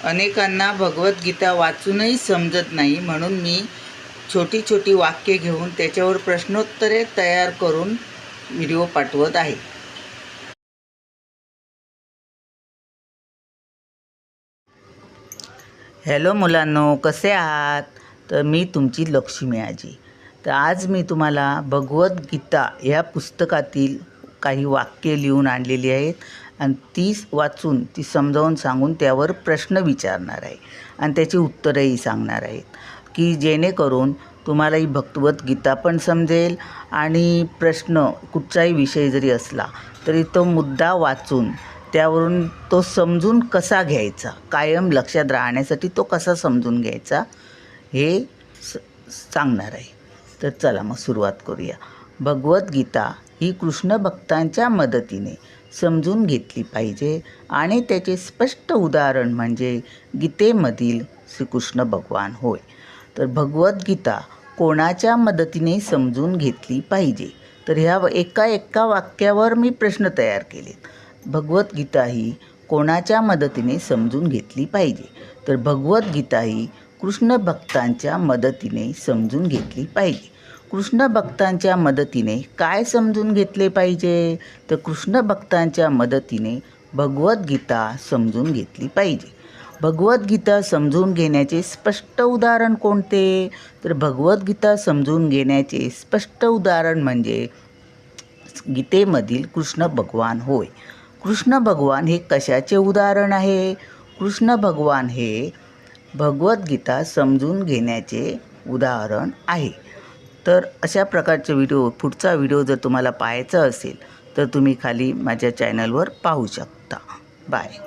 अनेकांना भगवद्गीता वाचूनही समजत नाही, म्हणून मी छोटी छोटी वाक्ये घेऊन त्याच्यावर प्रश्नोत्तरे तयार करून व्हिडिओ पाठवत आहे. हॅलो मुलांनो, कसे आहात? तर मी तुमची लक्ष्मी आजी. तर आज मी तुम्हाला भगवद्गीता या पुस्तकातील काही वाक्ये लिहून आणलेली आहेत आणि ती वाचून ती समजावून सांगून त्यावर प्रश्न विचारणार आहे आणि त्याची उत्तरंही सांगणार आहेत, की जेणेकरून तुम्हालाही भगवद्गीता पण समजेल आणि प्रश्न कुठचाही विषय जरी असला तरी तो मुद्दा वाचून त्यावरून तो समजून कसा घ्यायचा, कायम लक्षात राहण्यासाठी तो कसा समजून घ्यायचा हे सांगणार आहे. तर चला मग सुरुवात करूया. भगवद्गीता ही कृष्ण भक्तांच्या मदतीने समजून घेतली पाहिजे आणि त्याचे स्पष्ट उदाहरण म्हणजे गीतेमधील श्रीकृष्ण भगवान होय. तर भगवद्गीता कोणाच्या मदतीने समजून घेतली पाहिजे, तर ह्या एका वाक्यावर मी प्रश्न तयार केलेत. भगवद्गीता ही कोणाच्या मदतीने समजून घेतली पाहिजे, तर भगवद्गीता ही कृष्ण भक्तांच्या मदतीने समजून घेतली पाहिजे. कृष्ण भक्तांच्या मदतीने काय समजून घेतले पाहिजे, तर कृष्ण भक्तांच्या मदतीने भगवद्गीता समजून घेतली पाहिजे. भगवद्गीता समजून घेण्याचे स्पष्ट उदाहरण कोणते, तर भगवद्गीता समजून घेण्याचे स्पष्ट उदाहरण म्हणजे गीतेमधील कृष्ण भगवान होय. कृष्ण भगवान हे कशाचे उदाहरण आहे? कृष्ण भगवान हे भगवद्गीता समजून घेण्याचे उदाहरण आहे. तर अशा प्रकारचे पुढचा व्हिडिओ जर तुम्हाला पाहायचा असेल तर तुम्ही खाली माझ्या चॅनलवर पाहू शकता. बाय.